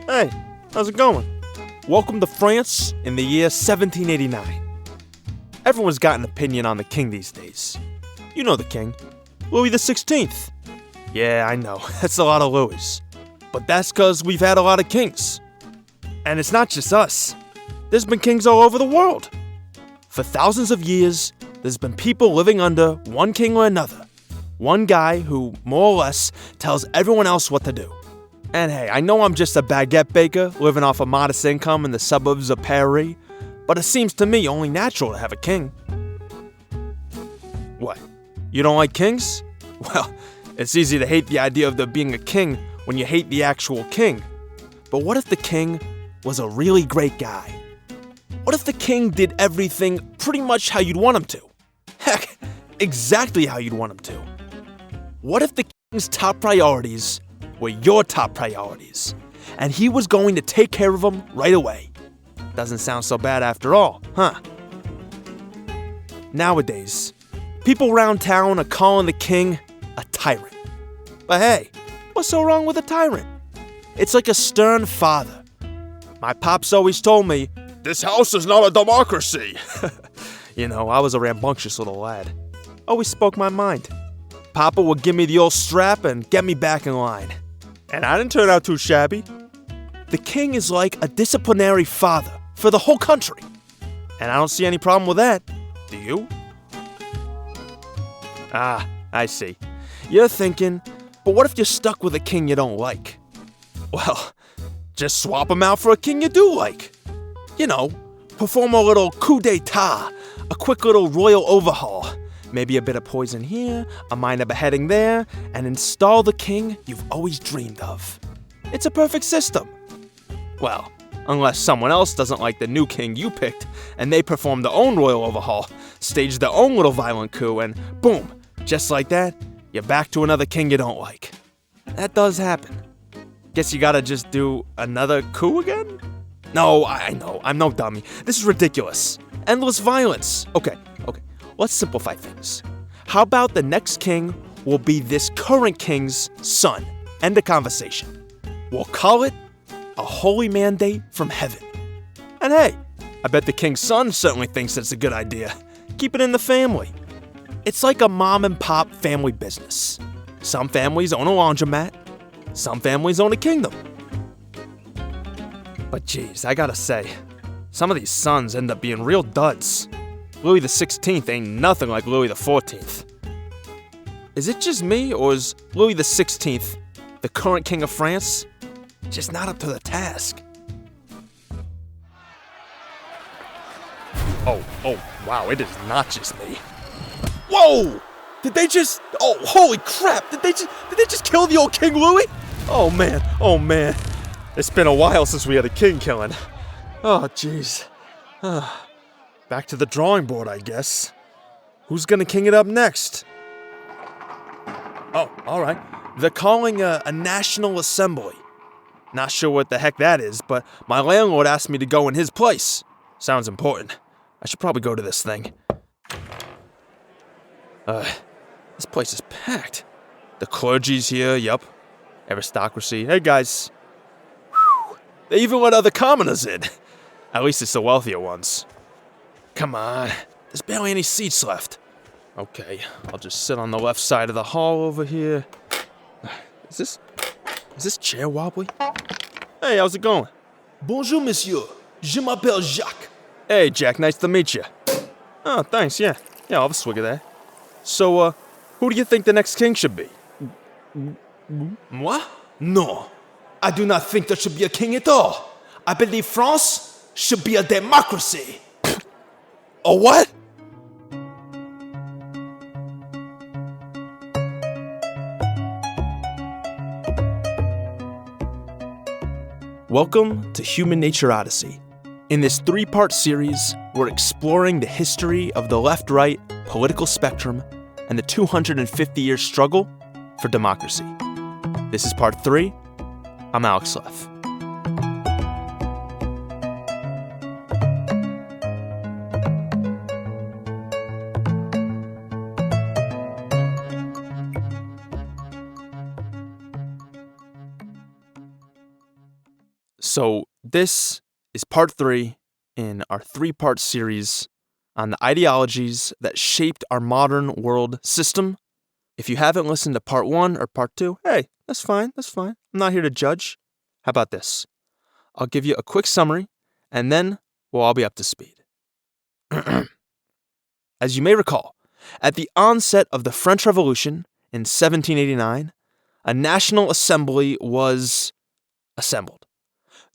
Hey, how's it going? Welcome to France in the year 1789. Everyone's got an opinion on the king these days. You know the king, Louis the 16th. Yeah, I know, that's a lot of Louis. But that's because we've had a lot of kings. And it's not just us. There's been kings all over the world. For thousands of years, there's been people living under one king or another. One guy who, more or less, tells everyone else what to do. And hey, I know I'm just a baguette baker living off a modest income in the suburbs of Paris, but it seems to me only natural to have a king. What? You don't like kings? Well, it's easy to hate the idea of there being a king when you hate the actual king. But what if the king was a really great guy? What if the king did everything pretty much how you'd want him to? Heck, exactly how you'd want him to. What if the king's top priorities were your top priorities, and he was going to take care of them right away? Doesn't sound so bad after all, huh? Nowadays, people around town are calling the king a tyrant. But hey, what's so wrong with a tyrant? It's like a stern father. My pops always told me, "This house is not a democracy." You know, I was a rambunctious little lad. Always spoke my mind. Papa would give me the old strap and get me back in line. And I didn't turn out too shabby. The king is like a disciplinary father for the whole country. And I don't see any problem with that. Do you? Ah, I see. You're thinking, but what if you're stuck with a king you don't like? Well, just swap him out for a king you do like. You know, perform a little coup d'etat, a quick little royal overhaul. Maybe a bit of poison here, a minor beheading there, and install the king you've always dreamed of. It's a perfect system. Well, unless someone else doesn't like the new king you picked, and they perform their own royal overhaul, stage their own little violent coup, and boom, just like that, you're back to another king you don't like. That does happen. Guess you gotta just do another coup again? No, I know, I'm no dummy. This is ridiculous. Endless violence. Okay. Let's simplify things. How about the next king will be this current king's son? End of conversation. We'll call it a holy mandate from heaven. And hey, I bet the king's son certainly thinks it's a good idea. Keep it in the family. It's like a mom and pop family business. Some families own a laundromat. Some families own a kingdom. But geez, I gotta say, some of these sons end up being real duds. Louis the 16th ain't nothing like Louis the 14th. Is it just me, or is Louis the 16th, the current king of France, just not up to the task? Oh, wow, it is not just me. Whoa! Did they just, oh, holy crap, did they just kill the old King Louis? Oh man. It's been a while since we had a king killing. Oh, jeez. Back to the drawing board, I guess. Who's gonna king it up next? Oh, alright. They're calling a national assembly. Not sure what the heck that is, but my landlord asked me to go in his place. Sounds important. I should probably go to this thing. This place is packed. The clergy's here, yup. Aristocracy. Hey guys. Whew. They even let other commoners in. At least it's the wealthier ones. Come on, there's barely any seats left. Okay, I'll just sit on the left side of the hall over here. Is this chair wobbly? Hey, how's it going? Bonjour, monsieur. Je m'appelle Jacques. Hey, Jack, nice to meet you. Oh, thanks, yeah. Yeah, I'll have a swig of that. So, who do you think the next king should be? Moi? No. I do not think there should be a king at all. I believe France should be a democracy. A what? Welcome to Human Nature Odyssey. In this 3-part series, we're exploring the history of the left-right political spectrum and the 250-year struggle for democracy. This is part 3. I'm Alex Leff. So this is part 3 in our 3-part series on the ideologies that shaped our modern world system. If you haven't listened to part 1 or part 2, hey, that's fine. I'm not here to judge. How about this? I'll give you a quick summary, and then we'll all be up to speed. As you may recall, at the onset of the French Revolution in 1789, a National Assembly was assembled.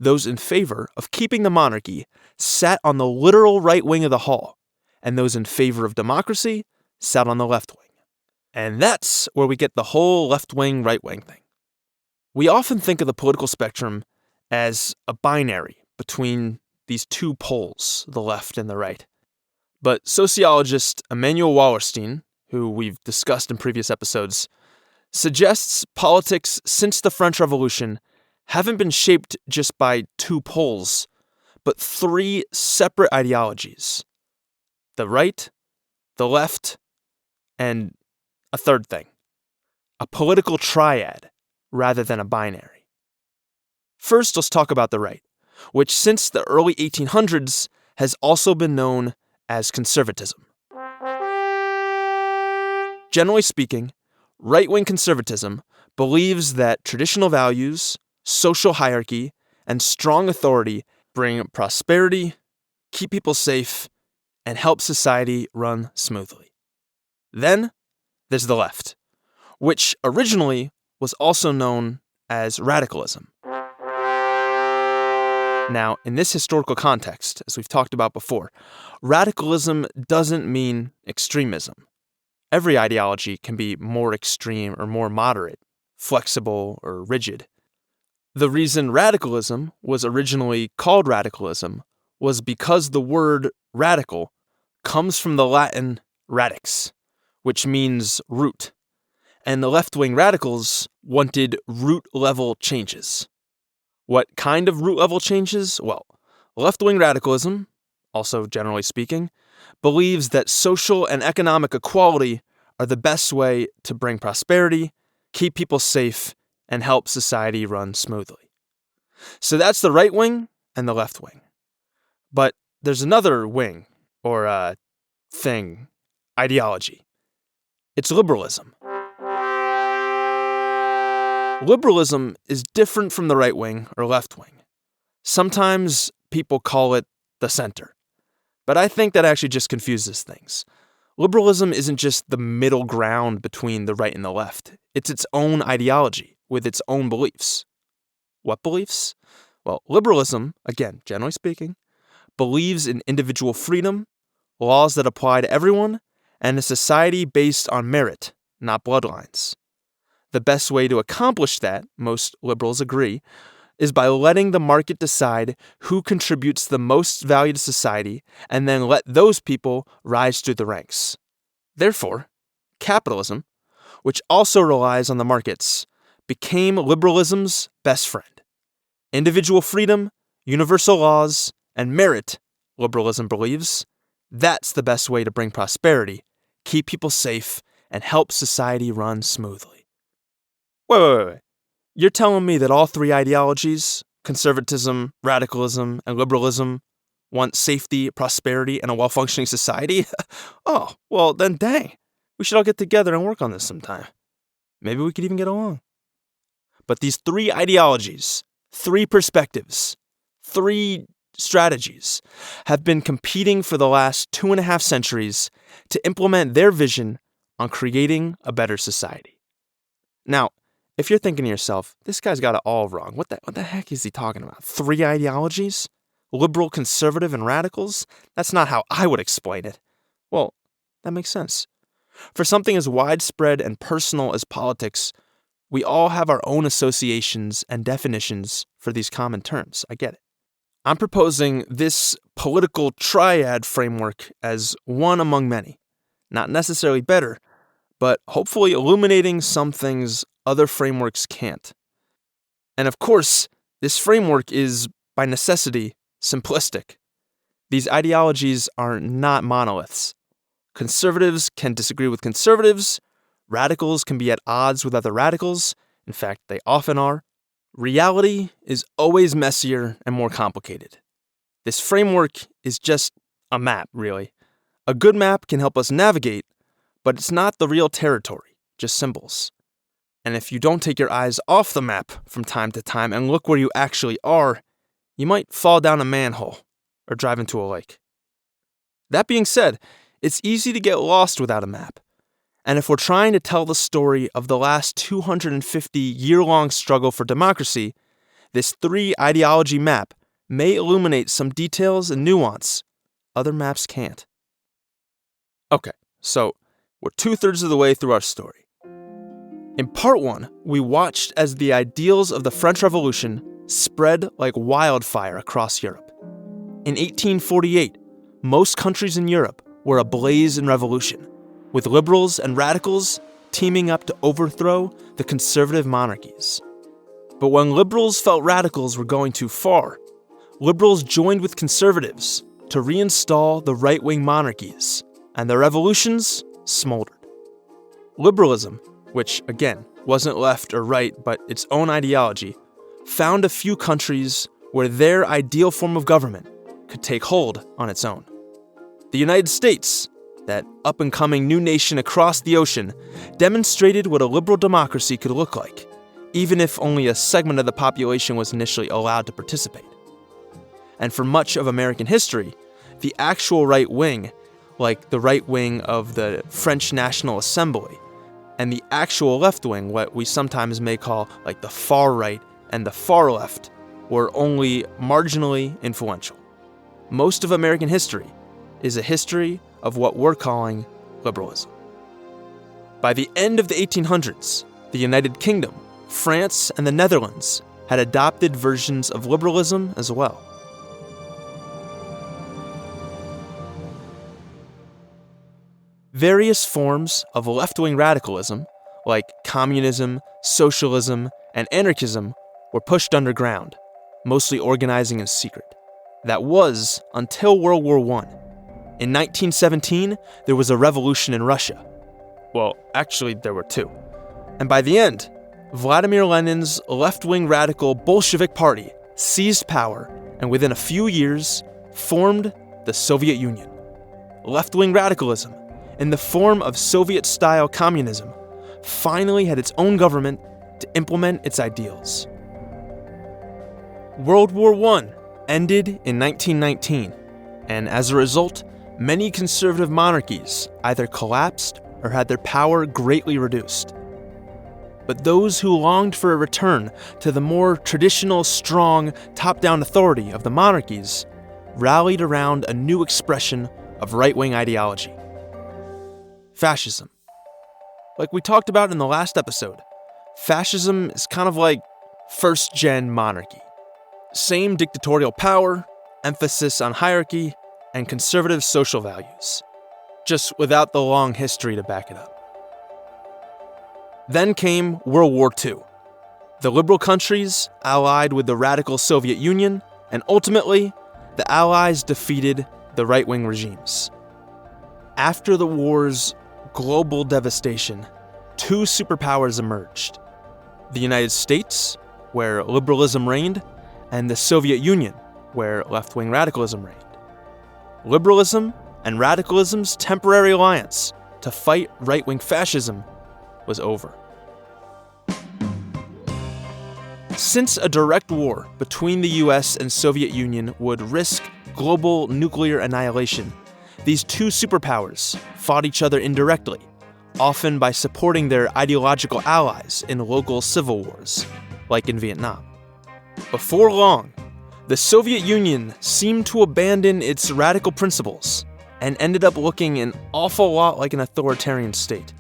Those in favor of keeping the monarchy sat on the literal right wing of the hall, and those in favor of democracy sat on the left wing. And that's where we get the whole left wing, right wing thing. We often think of the political spectrum as a binary between these two poles, the left and the right. But sociologist Emanuel Wallerstein, who we've discussed in previous episodes, suggests politics since the French Revolution haven't been shaped just by two poles, but 3 separate ideologies: the right, the left, and a third thing, a political triad rather than a binary. First, let's talk about the right, which since the early 1800s has also been known as conservatism. Generally speaking, right-wing conservatism believes that traditional values, social hierarchy, and strong authority bring prosperity, keep people safe, and help society run smoothly. Then, there's the left, which originally was also known as radicalism. Now, in this historical context, as we've talked about before, radicalism doesn't mean extremism. Every ideology can be more extreme or more moderate, flexible or rigid. The reason radicalism was originally called radicalism was because the word radical comes from the Latin radix, which means root, and the left-wing radicals wanted root-level changes. What kind of root-level changes? Well, left-wing radicalism, also generally speaking, believes that social and economic equality are the best way to bring prosperity, keep people safe, and help society run smoothly. So that's the right wing and the left wing. But there's another wing, or thing, ideology. It's liberalism. Liberalism is different from the right wing or left wing. Sometimes people call it the center, but I think that actually just confuses things. Liberalism isn't just the middle ground between the right and the left. It's its own ideology with its own beliefs. What beliefs? Well, liberalism, again, generally speaking, believes in individual freedom, laws that apply to everyone, and a society based on merit, not bloodlines. The best way to accomplish that, most liberals agree, is by letting the market decide who contributes the most value to society and then let those people rise through the ranks. Therefore, capitalism, which also relies on the markets, became liberalism's best friend. Individual freedom, universal laws, and merit, liberalism believes, that's the best way to bring prosperity, keep people safe, and help society run smoothly. Wait. You're telling me that all 3 ideologies, conservatism, radicalism, and liberalism, want safety, prosperity, and a well-functioning society? Oh, well then dang. We should all get together and work on this sometime. Maybe we could even get along. But these 3 ideologies, 3 perspectives, 3 strategies have been competing for the last 2.5 centuries to implement their vision on creating a better society. Now, if you're thinking to yourself, this guy's got it all wrong, what the heck is he talking about? 3 ideologies? Liberal, conservative, and radicals? That's not how I would explain it. Well, that makes sense. For something as widespread and personal as politics, we all have our own associations and definitions for these common terms. I get it. I'm proposing this political triad framework as one among many. Not necessarily better, but hopefully illuminating some things other frameworks can't. And of course, this framework is, by necessity, simplistic. These ideologies are not monoliths. Conservatives can disagree with conservatives. Radicals can be at odds with other radicals. In fact, they often are. Reality is always messier and more complicated. This framework is just a map, really. A good map can help us navigate, but it's not the real territory, just symbols. And if you don't take your eyes off the map from time to time and look where you actually are, you might fall down a manhole or drive into a lake. That being said, it's easy to get lost without a map. And if we're trying to tell the story of the last 250-year-long struggle for democracy, this 3-ideology map may illuminate some details and nuance other maps can't. Okay, so we're 2/3 of the way through our story. In part 1, we watched as the ideals of the French Revolution spread like wildfire across Europe. In 1848, most countries in Europe were ablaze in revolution, with liberals and radicals teaming up to overthrow the conservative monarchies. But when liberals felt radicals were going too far, liberals joined with conservatives to reinstall the right-wing monarchies, and the revolutions smoldered. Liberalism, which again wasn't left or right but its own ideology, found a few countries where their ideal form of government could take hold on its own. The United States, that up-and-coming new nation across the ocean, demonstrated what a liberal democracy could look like, even if only a segment of the population was initially allowed to participate. And for much of American history, the actual right wing, like the right wing of the French National Assembly, and the actual left wing, what we sometimes may call like the far right and the far left, were only marginally influential. Most of American history is a history of what we're calling liberalism. By the end of the 1800s, the United Kingdom, France, and the Netherlands had adopted versions of liberalism as well. Various forms of left-wing radicalism, like communism, socialism, and anarchism, were pushed underground, mostly organizing in secret. That was until World War I. In 1917, there was a revolution in Russia. Well, actually, there were two. And by the end, Vladimir Lenin's left-wing radical Bolshevik Party seized power and within a few years formed the Soviet Union. Left-wing radicalism, in the form of Soviet-style communism, finally had its own government to implement its ideals. World War I ended in 1919, and as a result, many conservative monarchies either collapsed or had their power greatly reduced. But those who longed for a return to the more traditional, strong, top-down authority of the monarchies rallied around a new expression of right-wing ideology: fascism. Like we talked about in the last episode, fascism is kind of like first-gen monarchy. Same dictatorial power, emphasis on hierarchy, and conservative social values, just without the long history to back it up. Then came World War II. The liberal countries allied with the radical Soviet Union, and ultimately, the Allies defeated the right-wing regimes. After the war's global devastation, two superpowers emerged: the United States, where liberalism reigned, and the Soviet Union, where left-wing radicalism reigned. Liberalism and radicalism's temporary alliance to fight right-wing fascism was over. Since a direct war between the US and Soviet Union would risk global nuclear annihilation, these two superpowers fought each other indirectly, often by supporting their ideological allies in local civil wars, like in Vietnam. Before long, the Soviet Union seemed to abandon its radical principles and ended up looking an awful lot like an authoritarian state.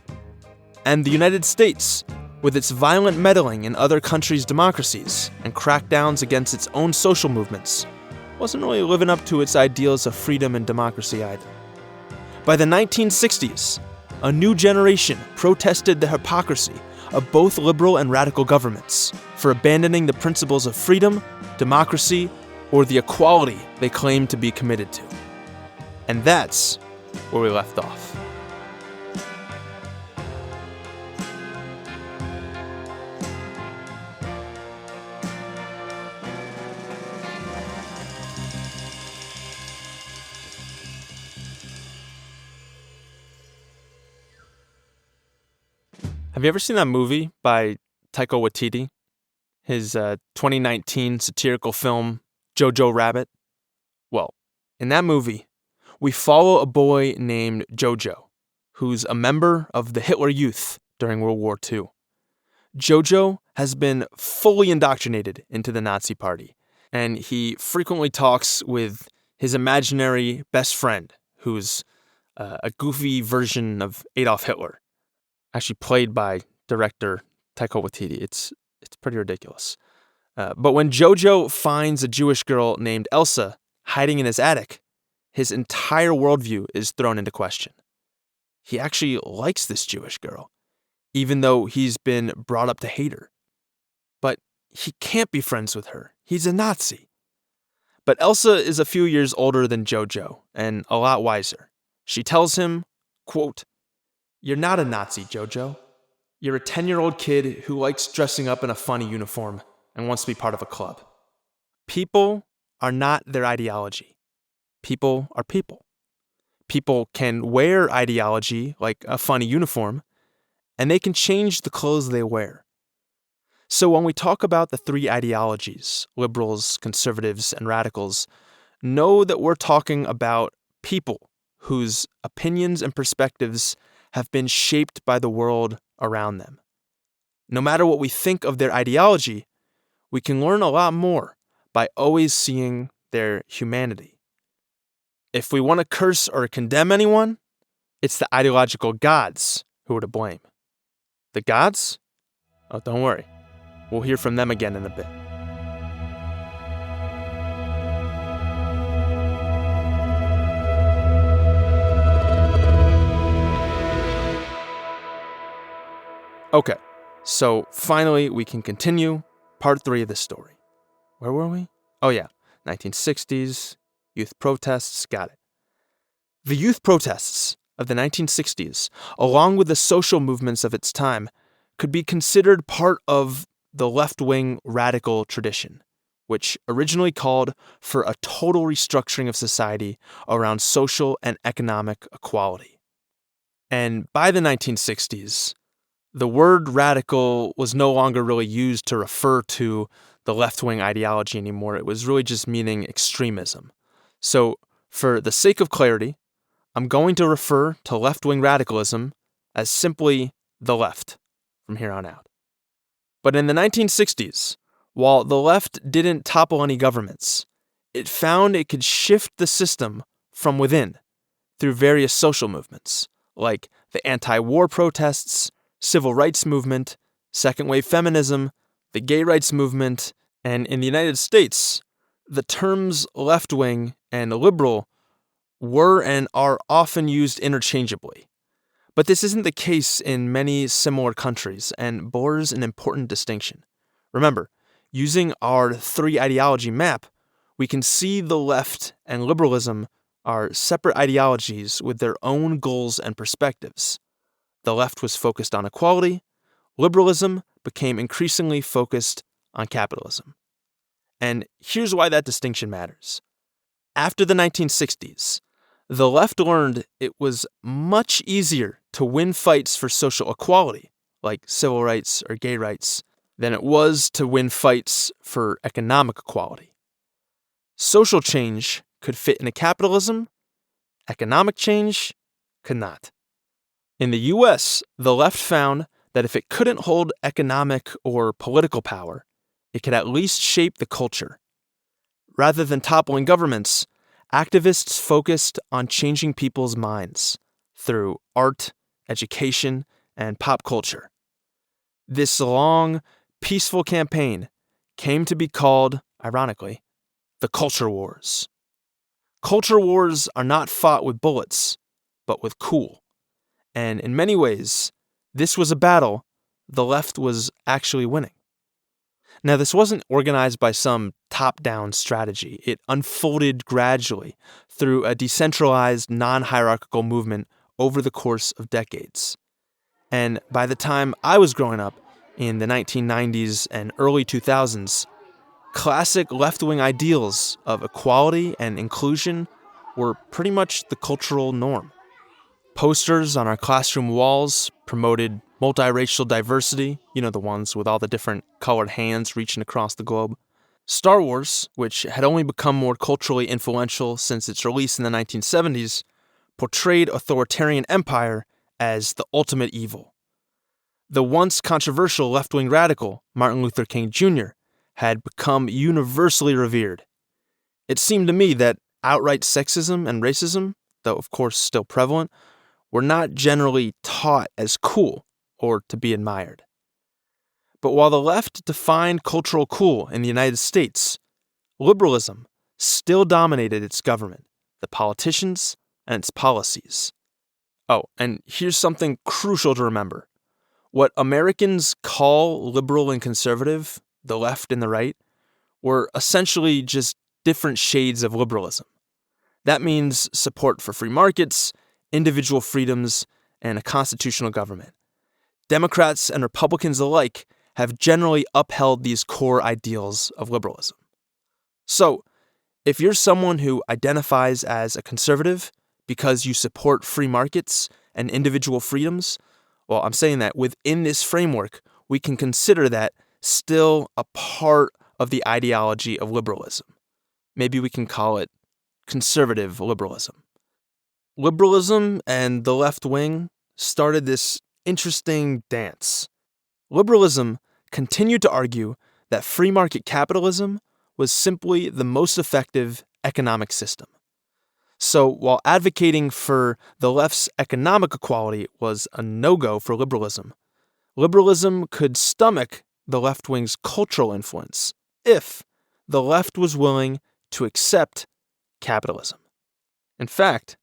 And the United States, with its violent meddling in other countries' democracies and crackdowns against its own social movements, wasn't really living up to its ideals of freedom and democracy either. By the 1960s, a new generation protested the hypocrisy of both liberal and radical governments for abandoning the principles of freedom, democracy, or the equality they claimed to be committed to. And that's where we left off. Have you ever seen that movie by Taika Waititi? His 2019 satirical film, Jojo Rabbit? Well, in that movie, we follow a boy named Jojo, who's a member of the Hitler Youth during World War II. Jojo has been fully indoctrinated into the Nazi Party, and he frequently talks with his imaginary best friend, who's a goofy version of Adolf Hitler, actually played by director Taika Waititi. It's pretty ridiculous. But when Jojo finds a Jewish girl named Elsa hiding in his attic, his entire worldview is thrown into question. He actually likes this Jewish girl, even though he's been brought up to hate her. But he can't be friends with her. He's a Nazi. But Elsa is a few years older than Jojo and a lot wiser. She tells him, quote, "You're not a Nazi, Jojo. You're a 10-year-old kid who likes dressing up in a funny uniform and wants to be part of a club. People are not their ideology. People are people. People can wear ideology like a funny uniform, and they can change the clothes they wear. So when we talk about the three ideologies, liberals, conservatives, and radicals, know that we're talking about people whose opinions and perspectives have been shaped by the world around them. No matter what we think of their ideology, we can learn a lot more by always seeing their humanity. If we want to curse or condemn anyone, it's the ideological gods who are to blame. The gods? Oh, don't worry. We'll hear from them again in a bit. Okay, so finally we can continue part 3 of the story. Where were we? Oh yeah, 1960s, youth protests, got it. The youth protests of the 1960s, along with the social movements of its time, could be considered part of the left-wing radical tradition, which originally called for a total restructuring of society around social and economic equality. And by the 1960s, the word radical was no longer really used to refer to the left-wing ideology anymore. It was really just meaning extremism. So, for the sake of clarity, I'm going to refer to left-wing radicalism as simply the left from here on out. But in the 1960s, while the left didn't topple any governments, it found it could shift the system from within through various social movements, like the anti-war protests, civil rights movement, second-wave feminism, the gay rights movement, and in the United States, the terms left-wing and liberal were and are often used interchangeably. But this isn't the case in many similar countries and borders an important distinction. Remember, using our 3 ideology map, we can see the left and liberalism are separate ideologies with their own goals and perspectives. The left was focused on equality. Liberalism became increasingly focused on capitalism. And here's why that distinction matters. After the 1960s, the left learned it was much easier to win fights for social equality, like civil rights or gay rights, than it was to win fights for economic equality. Social change could fit into capitalism. Economic change could not. In the US, the left found that if it couldn't hold economic or political power, it could at least shape the culture. Rather than toppling governments, activists focused on changing people's minds through art, education, and pop culture. This long, peaceful campaign came to be called, ironically, the Culture Wars. Culture wars are not fought with bullets, but with cool. And in many ways, this was a battle the left was actually winning. Now, this wasn't organized by some top-down strategy. It unfolded gradually through a decentralized, non-hierarchical movement over the course of decades. And by the time I was growing up, in the 1990s and early 2000s, classic left-wing ideals of equality and inclusion were pretty much the cultural norm. Posters on our classroom walls promoted multiracial diversity, the ones with all the different colored hands reaching across the globe. Star Wars, which had only become more culturally influential since its release in the 1970s, portrayed authoritarian empire as the ultimate evil. The once controversial left-wing radical, Martin Luther King Jr., had become universally revered. It seemed to me that outright sexism and racism, though of course still prevalent, were not generally taught as cool or to be admired. But while the left defined cultural cool in the United States, liberalism still dominated its government, the politicians, and its policies. Oh, and here's something crucial to remember. What Americans call liberal and conservative, the left and the right, were essentially just different shades of liberalism. That means support for free markets, individual freedoms, and a constitutional government. Democrats and Republicans alike have generally upheld these core ideals of liberalism. So, if you're someone who identifies as a conservative because you support free markets and individual freedoms, well, I'm saying that within this framework, we can consider that still a part of the ideology of liberalism. Maybe we can call it conservative liberalism. Liberalism and the left wing started this interesting dance. Liberalism continued to argue that free market capitalism was simply the most effective economic system. So while advocating for the left's economic equality was a no-go for liberalism, liberalism could stomach the left wing's cultural influence if the left was willing to accept capitalism. In fact,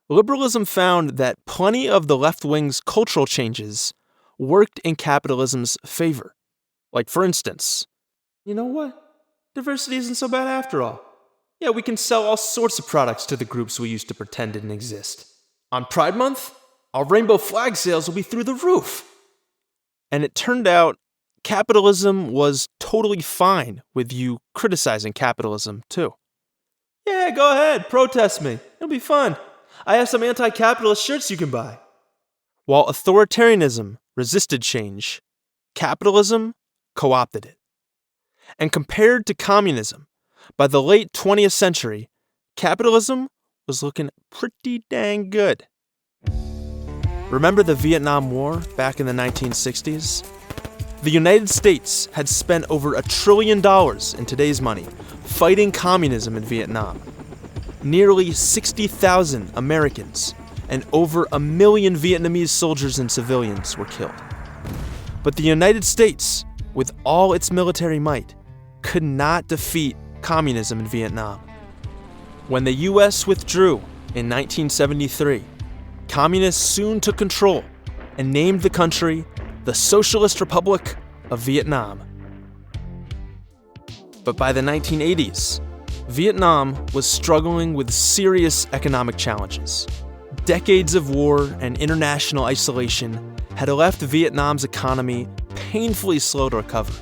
liberalism found that plenty of the left wing's cultural changes worked in capitalism's favor. Like, for instance, you know what? Diversity isn't so bad after all. Yeah, we can sell all sorts of products to the groups we used to pretend didn't exist. On Pride Month, our rainbow flag sales will be through the roof. And it turned out capitalism was totally fine with you criticizing capitalism, too. Yeah, go ahead, protest me. It'll be fun. I have some anti-capitalist shirts you can buy. While authoritarianism resisted change, capitalism co-opted it. And compared to communism, by the late 20th century, capitalism was looking pretty dang good. Remember the Vietnam War back in the 1960s? The United States had spent over $1 trillion in today's money fighting communism in Vietnam. Nearly 60,000 Americans and over 1 million Vietnamese soldiers and civilians were killed. But the United States, with all its military might, could not defeat communism in Vietnam. When the U.S. withdrew in 1973, communists soon took control and named the country the Socialist Republic of Vietnam. But by the 1980s, Vietnam was struggling with serious economic challenges. Decades of war and international isolation had left Vietnam's economy painfully slow to recover.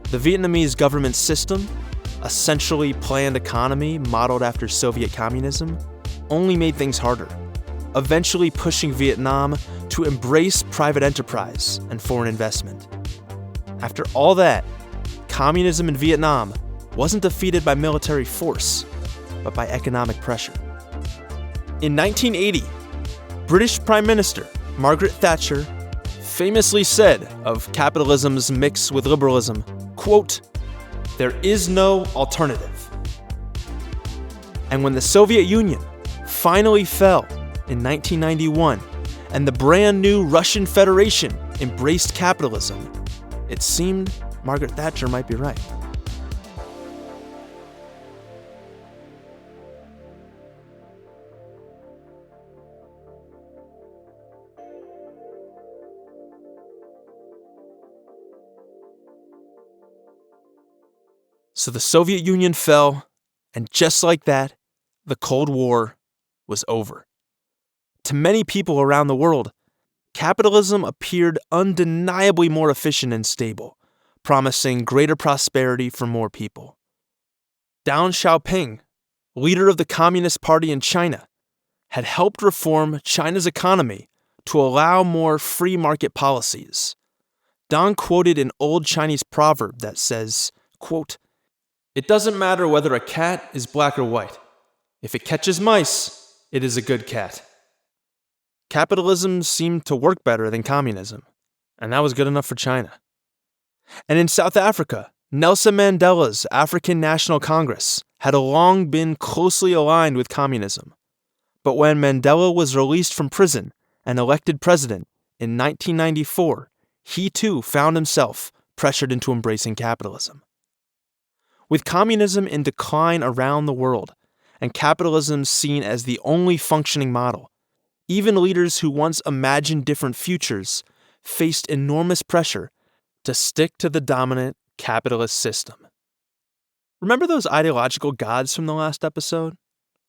The Vietnamese government system, a centrally planned economy modeled after Soviet communism, only made things harder, eventually pushing Vietnam to embrace private enterprise and foreign investment. After all that, communism in Vietnam wasn't defeated by military force, but by economic pressure. In 1980, British Prime Minister Margaret Thatcher famously said of capitalism's mix with liberalism, quote, "There is no alternative." And when the Soviet Union finally fell in 1991 and the brand new Russian Federation embraced capitalism, it seemed Margaret Thatcher might be right. So the Soviet Union fell, and just like that, the Cold War was over. To many people around the world, capitalism appeared undeniably more efficient and stable, promising greater prosperity for more people. Deng Xiaoping, leader of the Communist Party in China, had helped reform China's economy to allow more free market policies. Don quoted an old Chinese proverb that says, quote, "It doesn't matter whether a cat is black or white. If it catches mice, it is a good cat." Capitalism seemed to work better than communism, and that was good enough for China. And in South Africa, Nelson Mandela's African National Congress had long been closely aligned with communism. But when Mandela was released from prison and elected president in 1994, he too found himself pressured into embracing capitalism. With communism in decline around the world and capitalism seen as the only functioning model, even leaders who once imagined different futures faced enormous pressure to stick to the dominant capitalist system. Remember those ideological gods from the last episode?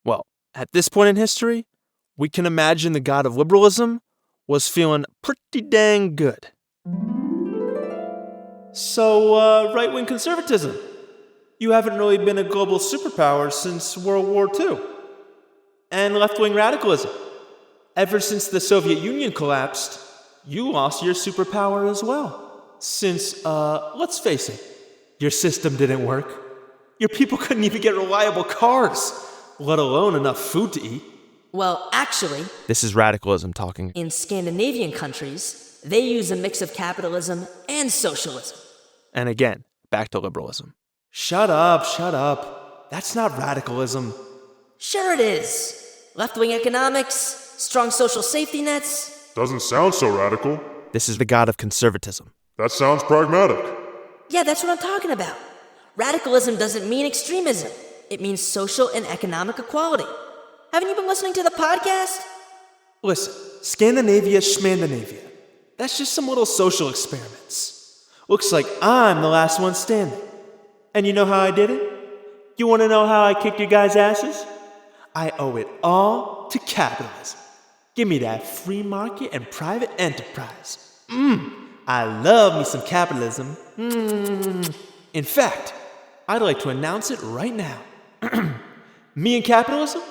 Well, at this point in history, we can imagine the god of liberalism was feeling pretty dang good. So, right-wing conservatism. You haven't really been a global superpower since World War II. And left-wing radicalism. Ever since the Soviet Union collapsed, you lost your superpower as well. Since, let's face it, your system didn't work. Your people couldn't even get reliable cars, let alone enough food to eat. Well, actually, This is radicalism talking. in Scandinavian countries, they use a mix of capitalism and socialism. And again, back to liberalism. Shut up. That's not radicalism. Sure it is. Left-wing economics, strong social safety nets. Doesn't sound so radical. This is the god of conservatism. That sounds pragmatic. Yeah, that's what I'm talking about. Radicalism doesn't mean extremism. It means social and economic equality. Haven't you been listening to the podcast? Listen, Scandinavia, Schmandinavia. That's just some little social experiments. Looks like I'm the last one standing. And you know how I did it? You want to know how I kicked your guys' asses? I owe it all to capitalism. Give me that free market and private enterprise. I love me some capitalism. In fact, I'd like to announce it right now. Me and capitalism,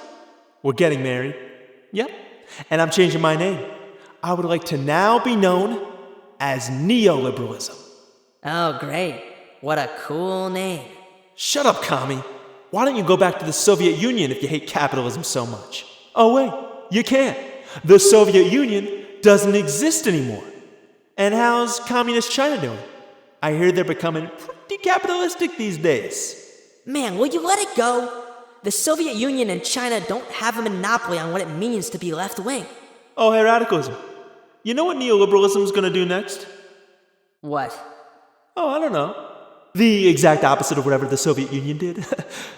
we're getting married. Yep. And I'm changing my name. I would like to now be known as neoliberalism. Oh, great. What a cool name. Shut up, commie. Why don't you go back to the Soviet Union if you hate capitalism so much? Oh, wait, you can't. The Soviet Union doesn't exist anymore. And how's communist China doing? I hear they're becoming pretty capitalistic these days. Man, will you let it go? The Soviet Union and China don't have a monopoly on what it means to be left-wing. Oh, hey, radicalism. You know what neoliberalism is going to do next? What? Oh, I don't know. The exact opposite of whatever the Soviet Union did.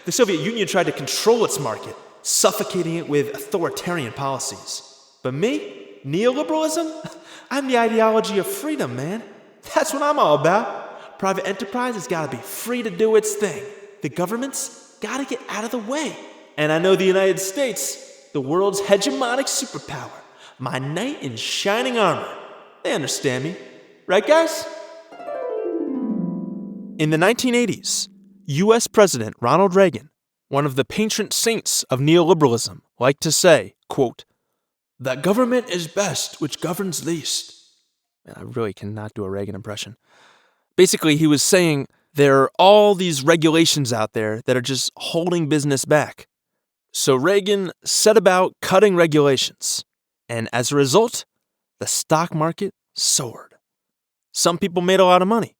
The Soviet Union tried to control its market, suffocating it with authoritarian policies. But me, neoliberalism? I'm the ideology of freedom, man. That's what I'm all about. Private enterprise has got to be free to do its thing. The government's got to get out of the way. And I know the United States, the world's hegemonic superpower, my knight in shining armor. They understand me. Right, guys? In the 1980s, U.S. President Ronald Reagan, one of the patron saints of neoliberalism, liked to say, quote, "That government is best which governs least." and I really cannot do a Reagan impression. Basically, he was saying there are all these regulations out there that are just holding business back. So Reagan set about cutting regulations, and as a result, the stock market soared. Some people made a lot of money,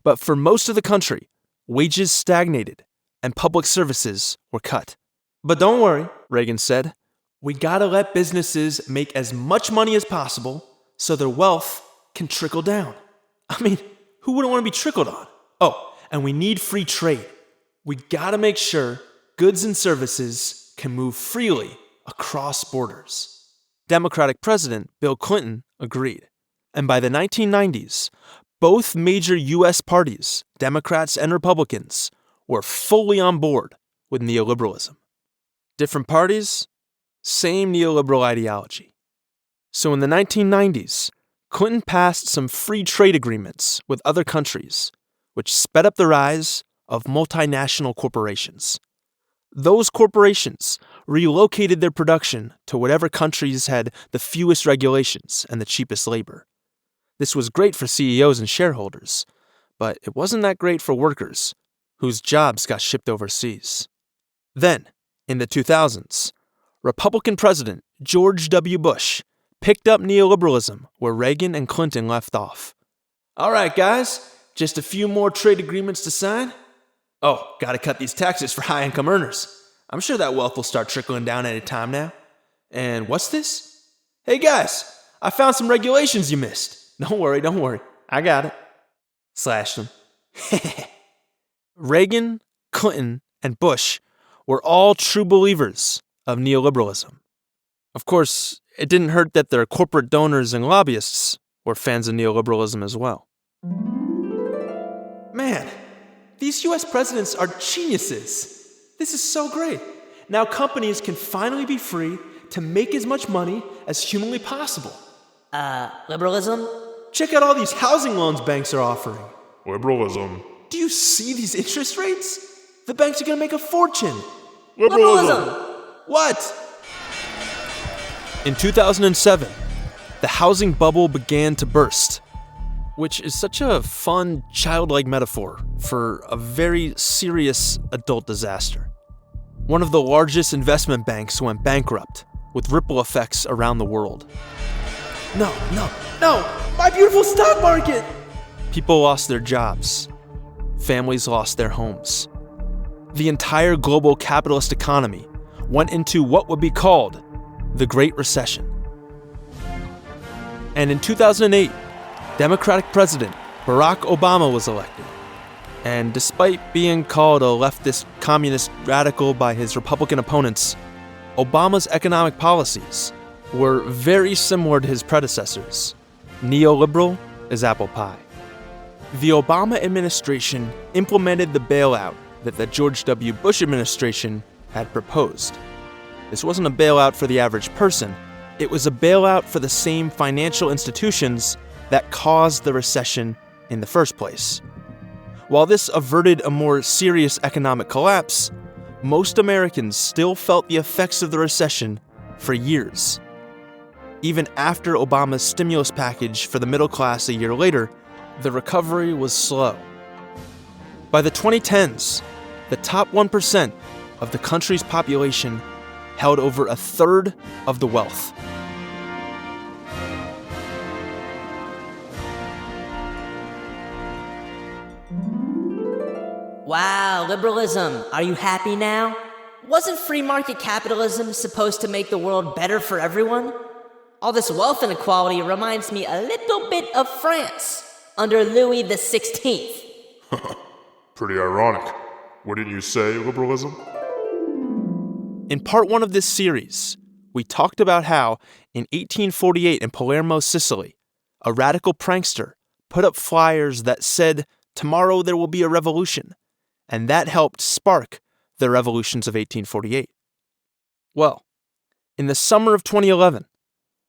but for most of the country, wages stagnated and public services were cut. But don't worry, Reagan said, we gotta let businesses make as much money as possible so their wealth can trickle down. I mean, who wouldn't want to be trickled on? Oh, and we need free trade. We gotta make sure goods and services can move freely across borders. Democratic President Bill Clinton agreed. And by the 1990s, both major U.S. parties, Democrats and Republicans, were fully on board with neoliberalism. Different parties, same neoliberal ideology. So in the 1990s, Clinton passed some free trade agreements with other countries, which sped up the rise of multinational corporations. Those corporations relocated their production to whatever countries had the fewest regulations and the cheapest labor. This was great for CEOs and shareholders, but it wasn't that great for workers, whose jobs got shipped overseas. Then, in the 2000s, Republican President George W. Bush picked up neoliberalism where Reagan and Clinton left off. All right, guys, just a few more trade agreements to sign. Oh, gotta cut these taxes for high-income earners. I'm sure that wealth will start trickling down any time now. And what's this? Hey guys, I found some regulations you missed. Don't worry. I got it. Slash them. Reagan, Clinton, and Bush were all true believers of neoliberalism. Of course, it didn't hurt that their corporate donors and lobbyists were fans of neoliberalism as well. Man, these US presidents are geniuses. This is so great. Now companies can finally be free to make as much money as humanly possible. Liberalism? Check out all these housing loans banks are offering. Liberalism. Do you see these interest rates? The banks are gonna make a fortune. Liberalism! What? In 2007, the housing bubble began to burst, which is such a fun, childlike metaphor for a very serious adult disaster. One of the largest investment banks went bankrupt, with ripple effects around the world. No, my beautiful stock market! People lost their jobs. Families lost their homes. The entire global capitalist economy went into what would be called the Great Recession. And in 2008, Democratic President Barack Obama was elected. And despite being called a leftist communist radical by his Republican opponents, Obama's economic policies were very similar to his predecessors. Neoliberal as apple pie. The Obama administration implemented the bailout that the George W. Bush administration had proposed. This wasn't a bailout for the average person. It was a bailout for the same financial institutions that caused the recession in the first place. While this averted a more serious economic collapse, most Americans still felt the effects of the recession for years. Even after Obama's stimulus package for the middle class a year later, the recovery was slow. By the 2010s, the top 1% of the country's population held over a third of the wealth. Wow, liberalism. Are you happy now? Wasn't free market capitalism supposed to make the world better for everyone? All this wealth inequality reminds me a little bit of France under Louis XVI. Pretty ironic. Wouldn't you say, liberalism? In part one of this series, we talked about how, in 1848 in Palermo, Sicily, a radical prankster put up flyers that said, "Tomorrow there will be a revolution," and that helped spark the revolutions of 1848. Well, in the summer of 2011,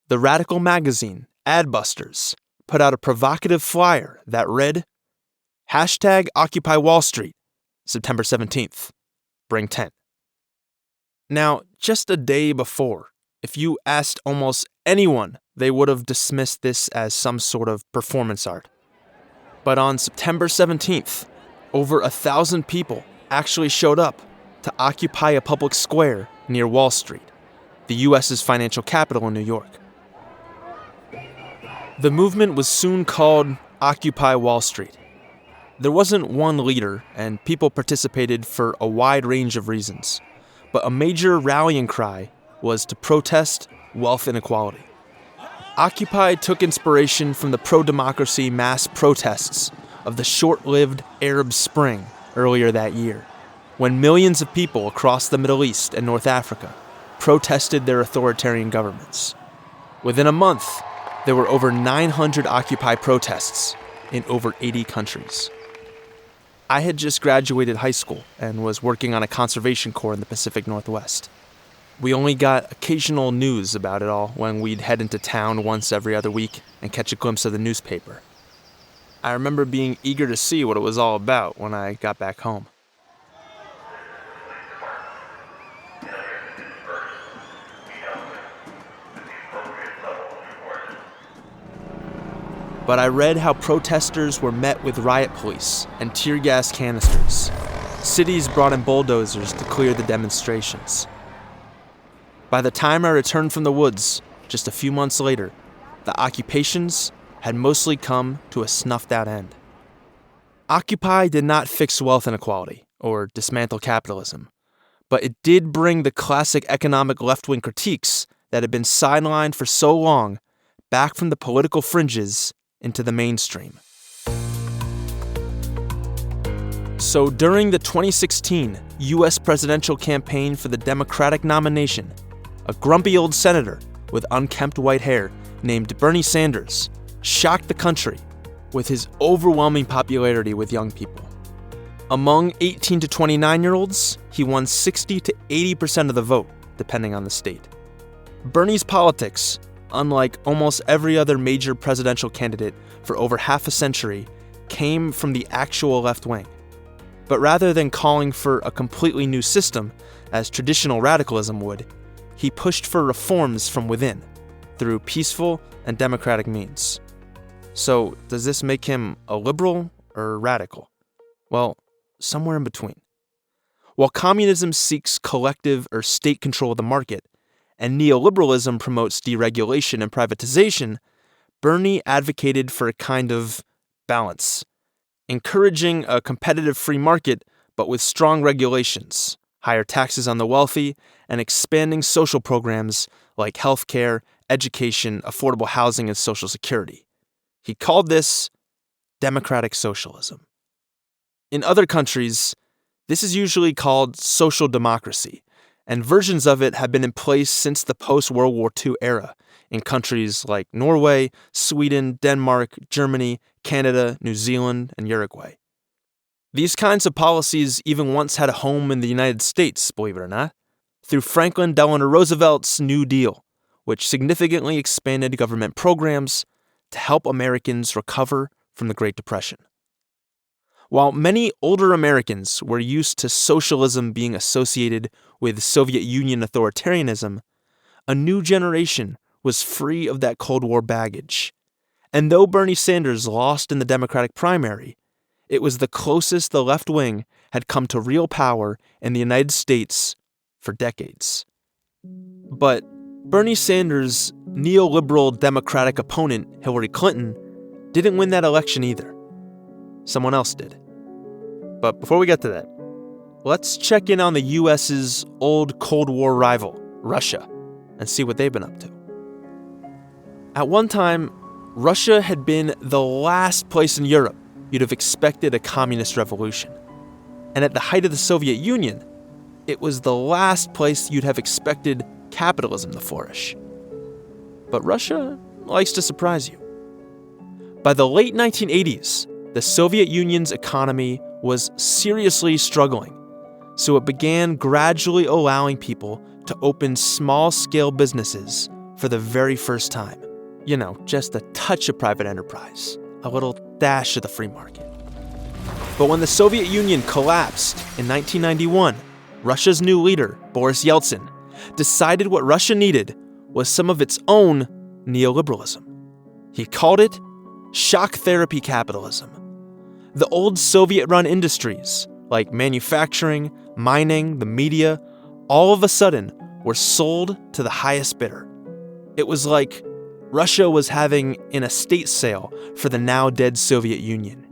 the radical magazine, Adbusters, put out a provocative flyer that read, #Occupy Wall Street, September 17th, bring 10. Now, just a day before, if you asked almost anyone, they would have dismissed this as some sort of performance art. But on September 17th, over 1,000 people actually showed up to occupy a public square near Wall Street, the U.S.'s financial capital in New York. The movement was soon called Occupy Wall Street. There wasn't one leader, and people participated for a wide range of reasons. But a major rallying cry was to protest wealth inequality. Occupy took inspiration from the pro-democracy mass protests of the short-lived Arab Spring earlier that year, when millions of people across the Middle East and North Africa protested their authoritarian governments. Within a month, there were over 900 Occupy protests in over 80 countries. I had just graduated high school and was working on a conservation corps in the Pacific Northwest. We only got occasional news about it all when we'd head into town once every other week and catch a glimpse of the newspaper. I remember being eager to see what it was all about when I got back home. but I read how protesters were met with riot police and tear gas canisters. Cities brought in bulldozers to clear the demonstrations. By the time I returned from the woods, just a few months later, the occupations had mostly come to a snuffed-out end. Occupy did not fix wealth inequality or dismantle capitalism, but it did bring the classic economic left-wing critiques that had been sidelined for so long back from the political fringes into the mainstream. So during the 2016 U.S. presidential campaign for the Democratic nomination, a grumpy old senator with unkempt white hair named Bernie Sanders shocked the country with his overwhelming popularity with young people. Among 18 to 29-year-olds, he won 60 to 80% of the vote, depending on the state. Bernie's politics, unlike almost every other major presidential candidate for over half a century, came from the actual left wing. But rather than calling for a completely new system, as traditional radicalism would, he pushed for reforms from within, through peaceful and democratic means. So, does this make him a liberal or radical? Well, somewhere in between. While communism seeks collective or state control of the market, and neoliberalism promotes deregulation and privatization, Bernie advocated for a kind of balance, encouraging a competitive free market but with strong regulations, higher taxes on the wealthy, and expanding social programs like healthcare, education, affordable housing, and social security. He called this democratic socialism. In other countries, this is usually called social democracy, and versions of it have been in place since the post-World War II era in countries like Norway, Sweden, Denmark, Germany, Canada, New Zealand, and Uruguay. These kinds of policies even once had a home in the United States, believe it or not, through Franklin Delano Roosevelt's New Deal, which significantly expanded government programs to help Americans recover from the Great Depression. While many older Americans were used to socialism being associated with Soviet Union authoritarianism, a new generation was free of that Cold War baggage. And though Bernie Sanders lost in the Democratic primary, it was the closest the left wing had come to real power in the United States for decades. But Bernie Sanders' neoliberal Democratic opponent, Hillary Clinton, didn't win that election either. Someone else did. But before we get to that, let's check in on the US's old Cold War rival, Russia, and see what they've been up to. At one time, Russia had been the last place in Europe you'd have expected a communist revolution. And at the height of the Soviet Union, it was the last place you'd have expected capitalism to flourish. But Russia likes to surprise you. By the late 1980s, the Soviet Union's economy was seriously struggling, so it began gradually allowing people to open small-scale businesses for the very first time. You know, just a touch of private enterprise, a little dash of the free market. But when the Soviet Union collapsed in 1991, Russia's new leader, Boris Yeltsin, decided what Russia needed was some of its own neoliberalism. He called it shock therapy capitalism. The old Soviet-run industries, like manufacturing, mining, the media, all of a sudden were sold to the highest bidder. It was like Russia was having an estate sale for the now-dead Soviet Union.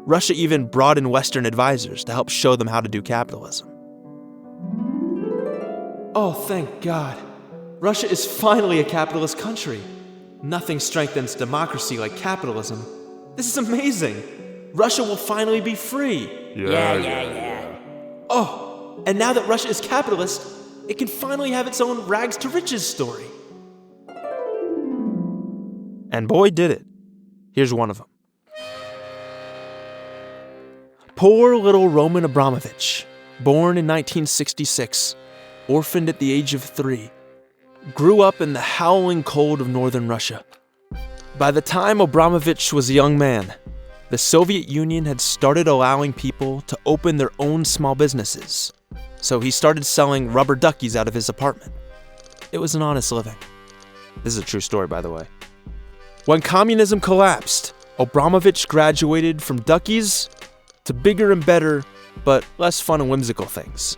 Russia even brought in Western advisors to help show them how to do capitalism. Oh, thank God. Russia is finally a capitalist country. Nothing strengthens democracy like capitalism. This is amazing. Russia will finally be free. Yeah. Oh, and now that Russia is capitalist, it can finally have its own rags to riches story. And boy, did it. Here's one of them. Poor little Roman Abramovich, born in 1966, orphaned at the age of 3, grew up in the howling cold of northern Russia. By the time Abramovich was a young man, the Soviet Union had started allowing people to open their own small businesses, so he started selling rubber duckies out of his apartment. It was an honest living. This is a true story, by the way. When communism collapsed, Abramovich graduated from duckies to bigger and better, but less fun and whimsical things,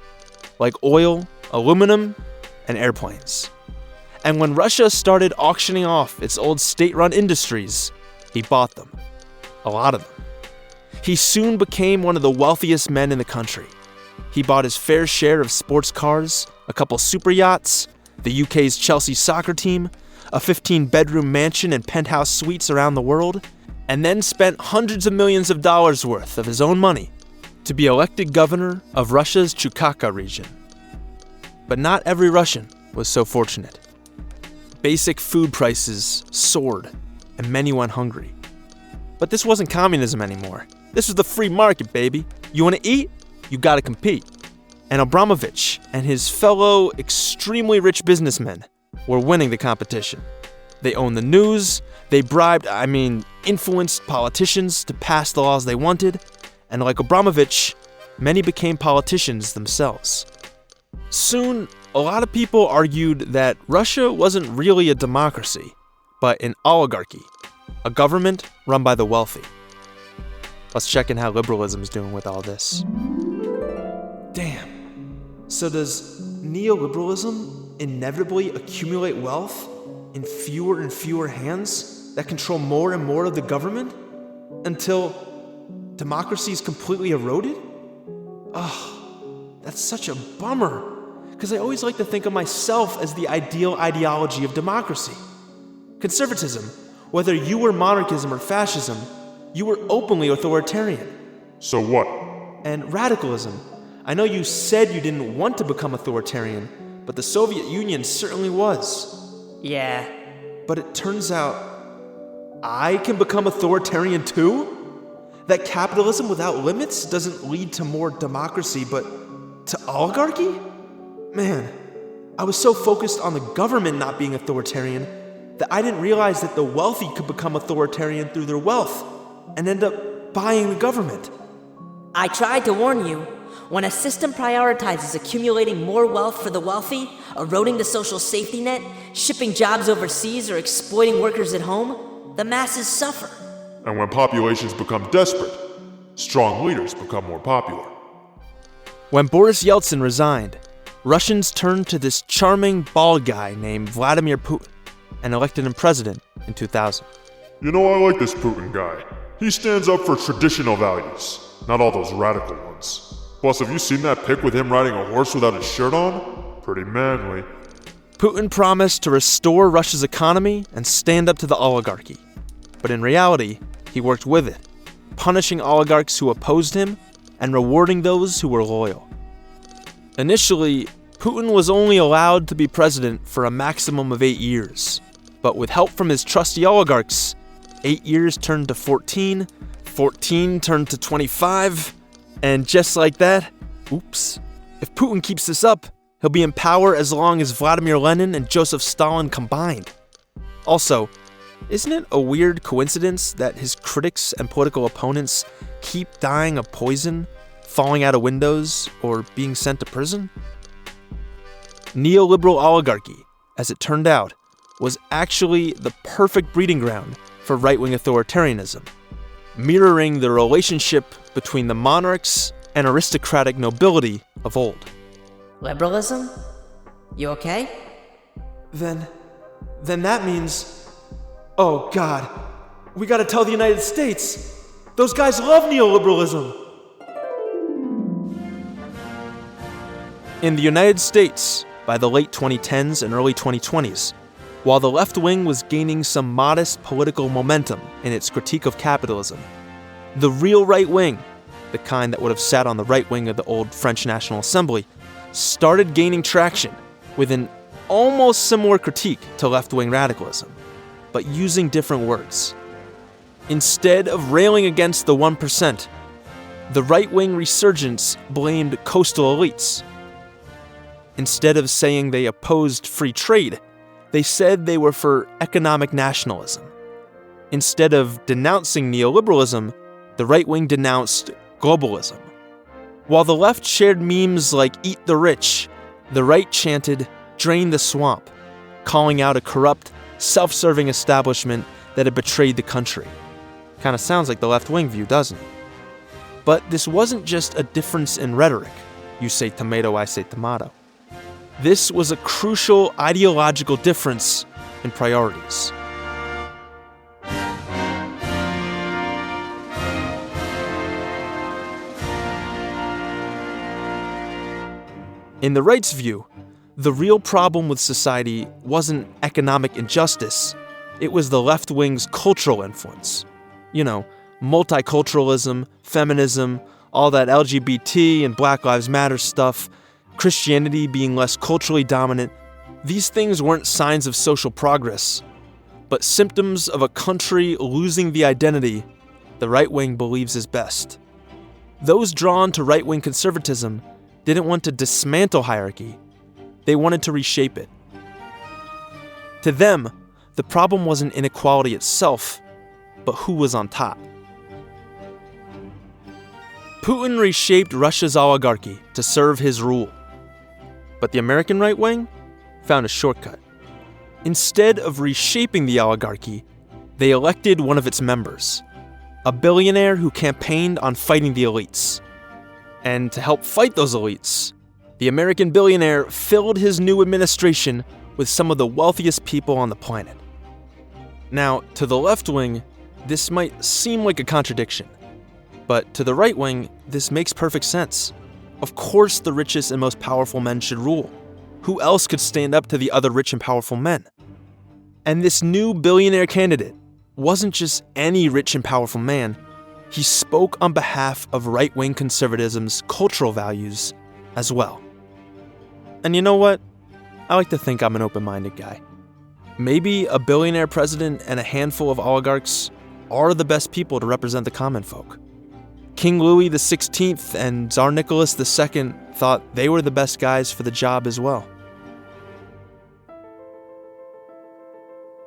like oil, aluminum, and airplanes. And when Russia started auctioning off its old state-run industries, he bought them. A lot of them. He soon became one of the wealthiest men in the country. He bought his fair share of sports cars, a couple super yachts, the UK's Chelsea soccer team, a 15-bedroom mansion and penthouse suites around the world, and then spent hundreds of millions of dollars worth of his own money to be elected governor of Russia's Chukotka region. But not every Russian was so fortunate. Basic food prices soared, and many went hungry. But this wasn't communism anymore. This was the free market, baby. You want to eat? You gotta compete. And Abramovich and his fellow extremely rich businessmen were winning the competition. They owned the news, they influenced politicians to pass the laws they wanted, and like Abramovich, many became politicians themselves. Soon, a lot of people argued that Russia wasn't really a democracy, but an oligarchy, a government run by the wealthy. Let's check in how liberalism's doing with all this. Damn. So does neoliberalism inevitably accumulate wealth in fewer and fewer hands that control more and more of the government until democracy is completely eroded? That's such a bummer, because I always like to think of myself as the ideal ideology of democracy. Conservatism, whether you were monarchism or fascism, you were openly authoritarian. So what? And radicalism, I know you said you didn't want to become authoritarian, but the Soviet Union certainly was. Yeah. But it turns out I can become authoritarian too? That capitalism without limits doesn't lead to more democracy, but to oligarchy? Man, I was so focused on the government not being authoritarian that I didn't realize that the wealthy could become authoritarian through their wealth and end up buying the government. I tried to warn you. When a system prioritizes accumulating more wealth for the wealthy, eroding the social safety net, shipping jobs overseas, or exploiting workers at home, the masses suffer. And when populations become desperate, strong leaders become more popular. When Boris Yeltsin resigned, Russians turned to this charming bald guy named Vladimir Putin and elected him president in 2000. You know, I like this Putin guy. He stands up for traditional values, not all those radical ones. Plus, have you seen that pic with him riding a horse without his shirt on? Pretty manly. Putin promised to restore Russia's economy and stand up to the oligarchy. But in reality, he worked with it, punishing oligarchs who opposed him and rewarding those who were loyal. Initially, Putin was only allowed to be president for a maximum of 8 years. But with help from his trusty oligarchs, 8 years turned to 14, 14 turned to 25, and just like that, if Putin keeps this up, he'll be in power as long as Vladimir Lenin and Joseph Stalin combined. Also, isn't it a weird coincidence that his critics and political opponents keep dying of poison, falling out of windows, or being sent to prison? Neoliberal oligarchy, as it turned out, was actually the perfect breeding ground for right-wing authoritarianism, mirroring the relationship between the monarchs and aristocratic nobility of old. Liberalism? You okay? Then that means, oh God, we gotta tell the United States. Those guys love neoliberalism. In the United States, by the late 2010s and early 2020s, while the left wing was gaining some modest political momentum in its critique of capitalism, the real right wing, the kind that would have sat on the right wing of the old French National Assembly, started gaining traction with an almost similar critique to left-wing radicalism, but using different words. Instead of railing against the 1%, the right-wing resurgence blamed coastal elites. Instead of saying they opposed free trade, they said they were for economic nationalism. Instead of denouncing neoliberalism, the right wing denounced globalism. While the left shared memes like "eat the rich," the right chanted "drain the swamp," calling out a corrupt, self-serving establishment that had betrayed the country. Kind of sounds like the left-wing view, doesn't it? But this wasn't just a difference in rhetoric. You say tomato, I say tomato. This was a crucial ideological difference in priorities. In the right's view, the real problem with society wasn't economic injustice, it was the left wing's cultural influence. You know, multiculturalism, feminism, all that LGBT and Black Lives Matter stuff, Christianity being less culturally dominant. These things weren't signs of social progress, but symptoms of a country losing the identity the right wing believes is best. Those drawn to right-wing conservatism didn't want to dismantle hierarchy, they wanted to reshape it. To them, the problem wasn't inequality itself, but who was on top. Putin reshaped Russia's oligarchy to serve his rule. But the American right wing found a shortcut. Instead of reshaping the oligarchy, they elected one of its members, a billionaire who campaigned on fighting the elites. And to help fight those elites, the American billionaire filled his new administration with some of the wealthiest people on the planet. Now, to the left wing, this might seem like a contradiction. But to the right wing, this makes perfect sense. Of course the richest and most powerful men should rule. Who else could stand up to the other rich and powerful men? And this new billionaire candidate wasn't just any rich and powerful man. He spoke on behalf of right-wing conservatism's cultural values as well. And you know what? I like to think I'm an open-minded guy. Maybe a billionaire president and a handful of oligarchs are the best people to represent the common folk. King Louis XVI and Tsar Nicholas II thought they were the best guys for the job as well.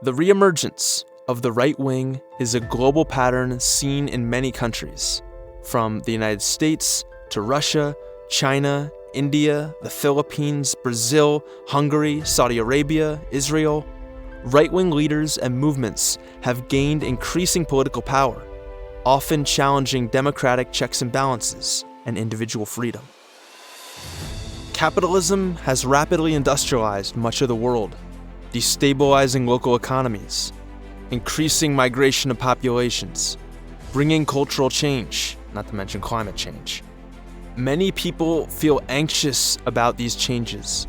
The reemergence of the right wing is a global pattern seen in many countries, from the United States to Russia, China, India, the Philippines, Brazil, Hungary, Saudi Arabia, Israel. Right-wing leaders and movements have gained increasing political power, often challenging democratic checks and balances and individual freedom. Capitalism has rapidly industrialized much of the world, destabilizing local economies, increasing migration of populations, bringing cultural change, not to mention climate change. Many people feel anxious about these changes.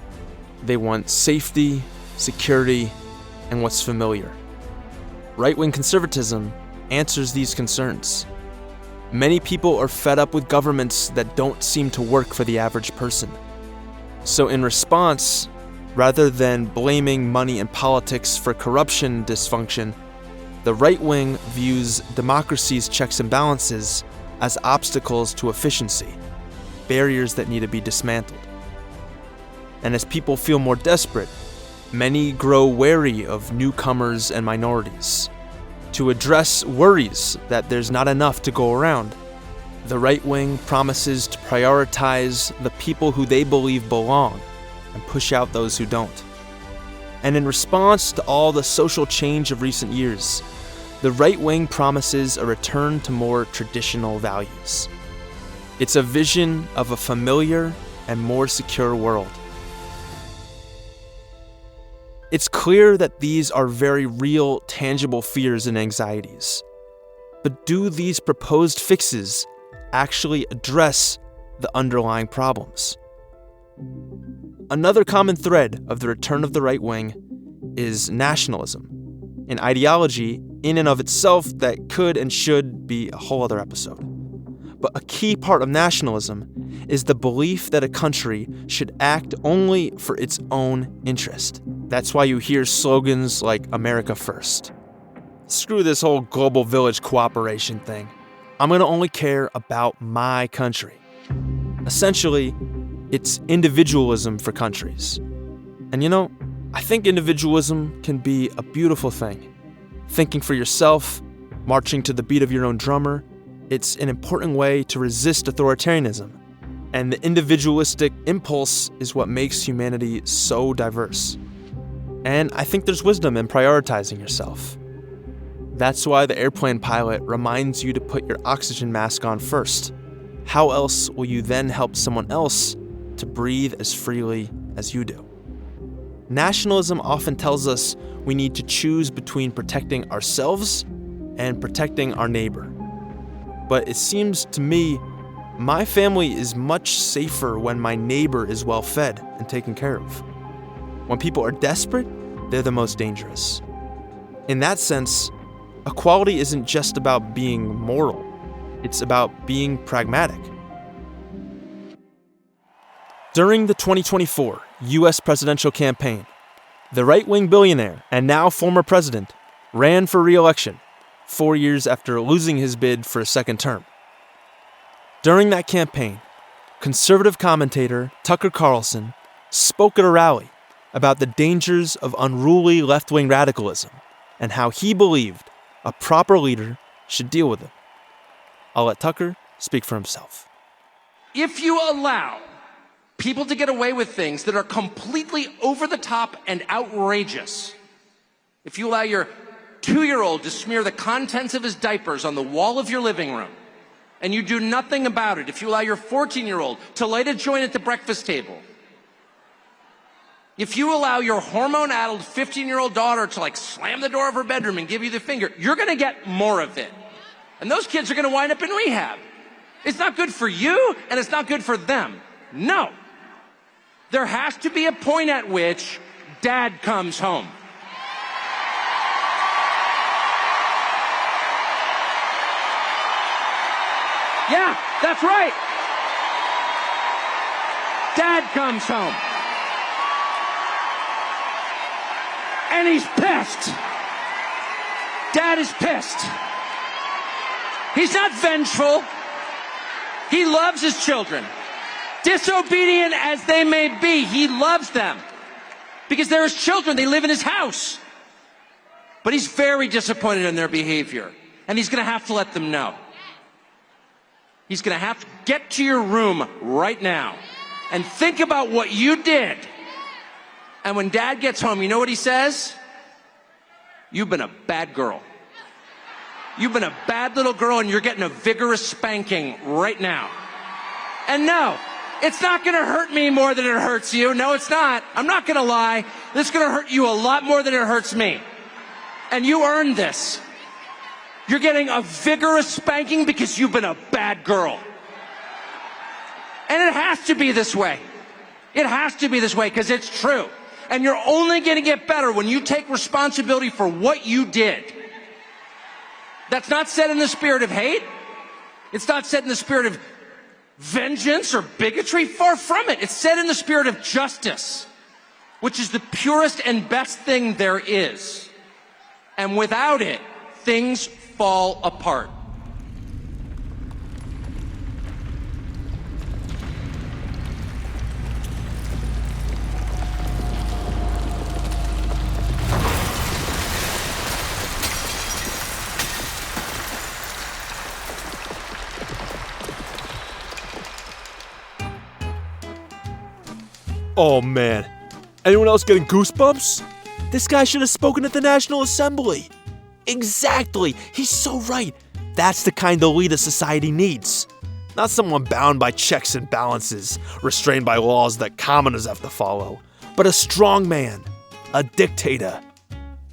They want safety, security, and what's familiar. Right-wing conservatism answers these concerns. Many people are fed up with governments that don't seem to work for the average person. So in response, rather than blaming money and politics for corruption and dysfunction, the right wing views democracy's checks and balances as obstacles to efficiency, barriers that need to be dismantled. And as people feel more desperate, many grow wary of newcomers and minorities. To address worries that there's not enough to go around, the right wing promises to prioritize the people who they believe belong and push out those who don't. And in response to all the social change of recent years, the right wing promises a return to more traditional values. It's a vision of a familiar and more secure world. It's clear that these are very real, tangible fears and anxieties. But do these proposed fixes actually address the underlying problems? Another common thread of the return of the right wing is nationalism, an ideology in and of itself that could and should be a whole other episode. But a key part of nationalism is the belief that a country should act only for its own interest. That's why you hear slogans like America First. Screw this whole global village cooperation thing. I'm gonna only care about my country. Essentially, it's individualism for countries. And you know, I think individualism can be a beautiful thing. Thinking for yourself, marching to the beat of your own drummer, it's an important way to resist authoritarianism. And the individualistic impulse is what makes humanity so diverse. And I think there's wisdom in prioritizing yourself. That's why the airplane pilot reminds you to put your oxygen mask on first. How else will you then help someone else to breathe as freely as you do? Nationalism often tells us we need to choose between protecting ourselves and protecting our neighbor. But it seems to me, my family is much safer when my neighbor is well fed and taken care of. When people are desperate, they're the most dangerous. In that sense, equality isn't just about being moral, it's about being pragmatic. During the 2024 US presidential campaign, the right-wing billionaire and now former president ran for re-election 4 years after losing his bid for a second term. During that campaign, conservative commentator Tucker Carlson spoke at a rally about the dangers of unruly left-wing radicalism and how he believed a proper leader should deal with them. I'll let Tucker speak for himself. If you allow people to get away with things that are completely over the top and outrageous, if you allow your 2-year-old to smear the contents of his diapers on the wall of your living room, and you do nothing about it, if you allow your 14-year-old to light a joint at the breakfast table, if you allow your hormone-addled 15-year-old daughter to slam the door of her bedroom and give you the finger, you're gonna get more of it. And those kids are gonna wind up in rehab. It's not good for you, and it's not good for them. No. There has to be a point at which dad comes home. Yeah, that's right. Dad comes home. And he's pissed. Dad is pissed. He's not vengeful. He loves his children. Disobedient as they may be, he loves them. Because they're his children, they live in his house. But he's very disappointed in their behavior. And he's gonna have to let them know. He's gonna have to get to your room right now and think about what you did. And when dad gets home, you know what he says? You've been a bad girl. You've been a bad little girl and you're getting a vigorous spanking right now. And no, it's not gonna hurt me more than it hurts you. No, it's not. I'm not gonna lie. This is gonna hurt you a lot more than it hurts me. And you earned this. You're getting a vigorous spanking because you've been a bad girl. And it has to be this way. It has to be this way because it's true. And you're only going to get better when you take responsibility for what you did. That's not said in the spirit of hate. It's not said in the spirit of vengeance or bigotry. Far from it. It's said in the spirit of justice, which is the purest and best thing there is. And without it, things fall apart. Oh man, anyone else getting goosebumps? This guy should have spoken at the National Assembly. Exactly, he's so right. That's the kind of leader society needs. Not someone bound by checks and balances, restrained by laws that commoners have to follow, but a strong man, a dictator,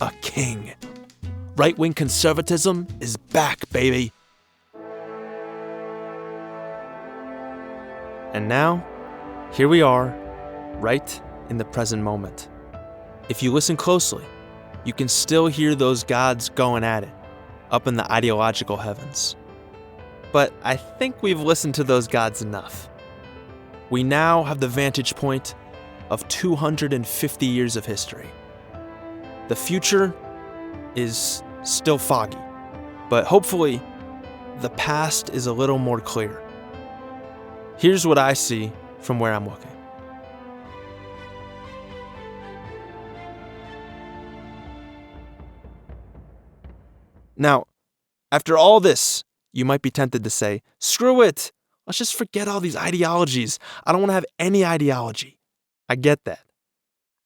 a king. Right-wing conservatism is back, baby. And now, here we are, right in the present moment. If you listen closely, you can still hear those gods going at it, up in the ideological heavens. But I think we've listened to those gods enough. We now have the vantage point of 250 years of history. The future is still foggy, but hopefully the past is a little more clear. Here's what I see from where I'm looking. Now, after all this, you might be tempted to say, screw it, let's just forget all these ideologies. I don't want to have any ideology. I get that.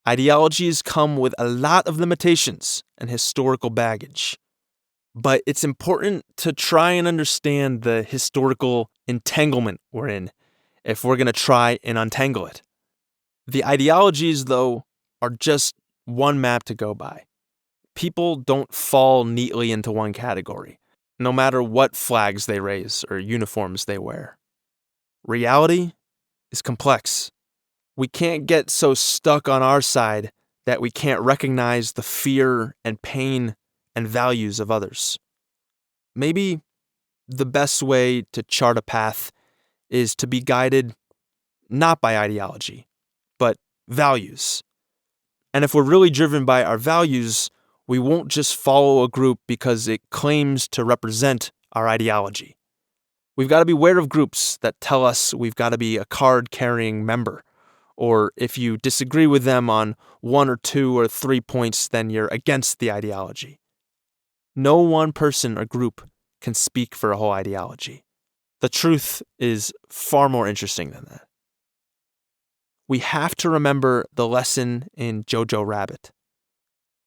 Ideologies come with a lot of limitations and historical baggage. But it's important to try and understand the historical entanglement we're in if we're going to try and untangle it. The ideologies, though, are just one map to go by. People don't fall neatly into one category, no matter what flags they raise or uniforms they wear. Reality is complex. We can't get so stuck on our side that we can't recognize the fear and pain and values of others. Maybe the best way to chart a path is to be guided not by ideology, but values. And if we're really driven by our values, we won't just follow a group because it claims to represent our ideology. We've got to be aware of groups that tell us we've got to be a card-carrying member, or if you disagree with them on 1 or 2 or 3 points, then you're against the ideology. No one person or group can speak for a whole ideology. The truth is far more interesting than that. We have to remember the lesson in Jojo Rabbit.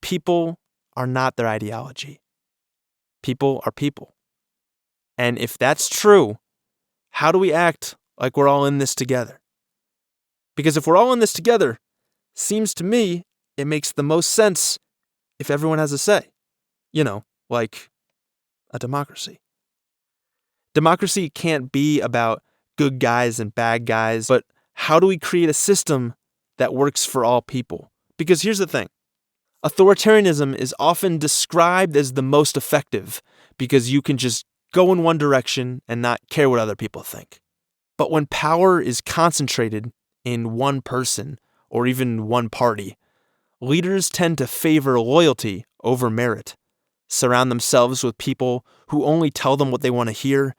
People are not their ideology. People are people. And if that's true, how do we act like we're all in this together? Because if we're all in this together, seems to me it makes the most sense if everyone has a say. Like a democracy. Democracy can't be about good guys and bad guys, but how do we create a system that works for all people? Because here's the thing. Authoritarianism is often described as the most effective because you can just go in one direction and not care what other people think. But when power is concentrated in one person or even one party, leaders tend to favor loyalty over merit, surround themselves with people who only tell them what they want to hear,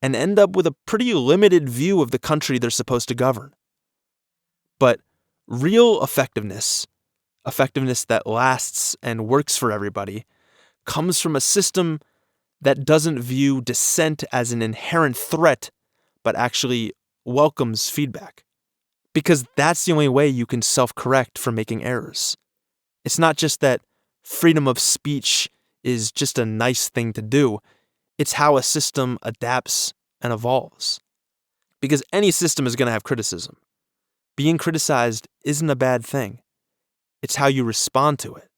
and end up with a pretty limited view of the country they're supposed to govern. But real effectiveness that lasts and works for everybody, comes from a system that doesn't view dissent as an inherent threat, but actually welcomes feedback. Because that's the only way you can self-correct for making errors. It's not just that freedom of speech is just a nice thing to do. It's how a system adapts and evolves. Because any system is going to have criticism. Being criticized isn't a bad thing. It's how you respond to it.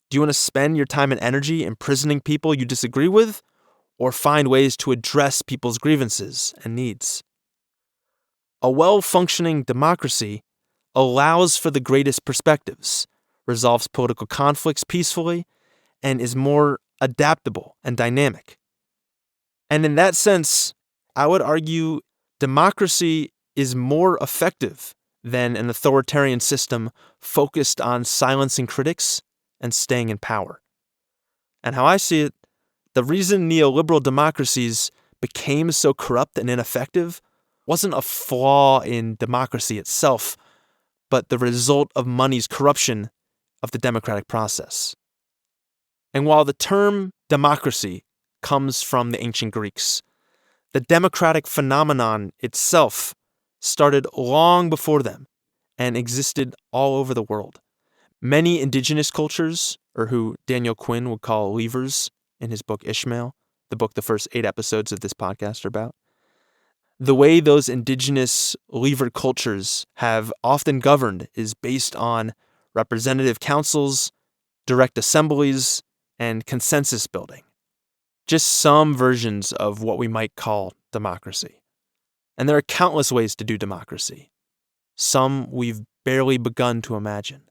Do you want to spend your time and energy imprisoning people you disagree with, or find ways to address people's grievances and needs? A well-functioning democracy allows for the greatest perspectives, resolves political conflicts peacefully, and is more adaptable and dynamic. And in that sense, I would argue democracy is more effective than an authoritarian system focused on silencing critics and staying in power. And how I see it, the reason neoliberal democracies became so corrupt and ineffective wasn't a flaw in democracy itself, but the result of money's corruption of the democratic process. And while the term democracy comes from the ancient Greeks, the democratic phenomenon itself started long before them and existed all over the world. Many indigenous cultures, or who Daniel Quinn would call leavers in his book Ishmael, the book the first 8 episodes of this podcast are about, the way those indigenous leaver cultures have often governed is based on representative councils, direct assemblies, and consensus building. Just some versions of what we might call democracy. And there are countless ways to do democracy. Some we've barely begun to imagine.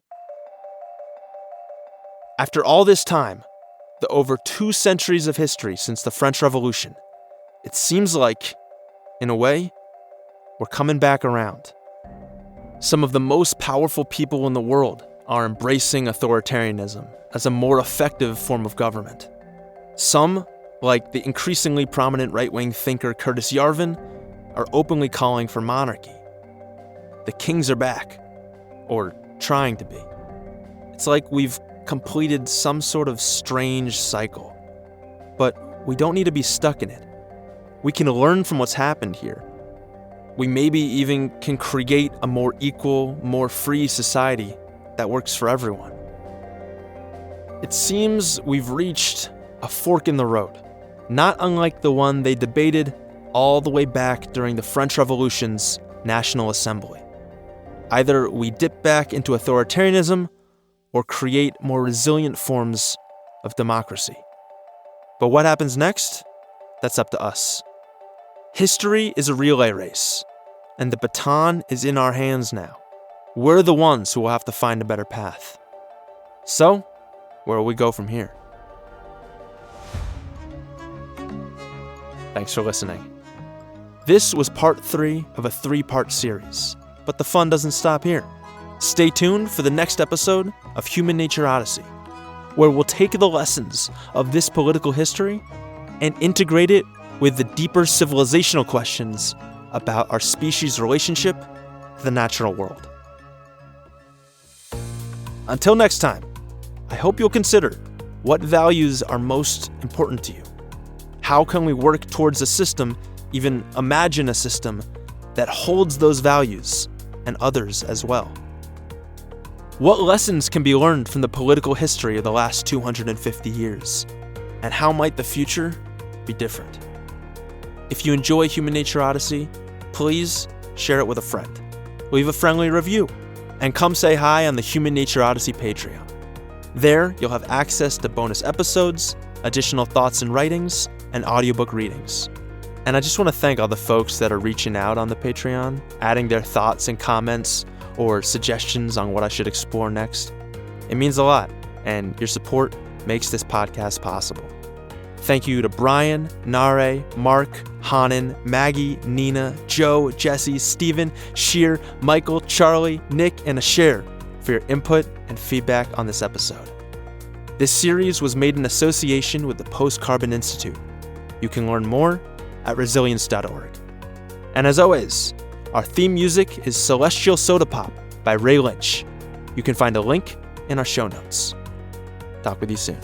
After all this time, the over 2 centuries of history since the French Revolution, it seems like, in a way, we're coming back around. Some of the most powerful people in the world are embracing authoritarianism as a more effective form of government. Some, like the increasingly prominent right-wing thinker Curtis Yarvin, are openly calling for monarchy. The kings are back, or trying to be. It's like we've completed some sort of strange cycle. But we don't need to be stuck in it. We can learn from what's happened here. We maybe even can create a more equal, more free society that works for everyone. It seems we've reached a a fork in the road, not unlike the one they debated all the way back during the French Revolution's National Assembly. Either we dip back into authoritarianism or create more resilient forms of democracy. But what happens next? That's up to us. History is a relay race, and the baton is in our hands now. We're the ones who will have to find a better path. So, where will we go from here? Thanks for listening. This was part 3 of a 3-part series, but the fun doesn't stop here. Stay tuned for the next episode of Human Nature Odyssey, where we'll take the lessons of this political history and integrate it with the deeper civilizational questions about our species' relationship to the natural world. Until next time, I hope you'll consider what values are most important to you. How can we work towards a system, even imagine a system, that holds those values and others as well? What lessons can be learned from the political history of the last 250 years? And how might the future be different? If you enjoy Human Nature Odyssey, please share it with a friend. Leave a friendly review, and come say hi on the Human Nature Odyssey Patreon. There, you'll have access to bonus episodes, additional thoughts and writings, and audiobook readings. And I just want to thank all the folks that are reaching out on the Patreon, adding their thoughts and comments or suggestions on what I should explore next. It means a lot, and your support makes this podcast possible. Thank you to Brian, Nare, Mark, Hanan, Maggie, Nina, Joe, Jesse, Steven, Sheer, Michael, Charlie, Nick, and Asher for your input and feedback on this episode. This series was made in association with the Post-Carbon Institute. You can learn more at resilience.org. And as always, our theme music is Celestial Soda Pop by Ray Lynch. You can find a link in our show notes. Talk with you soon.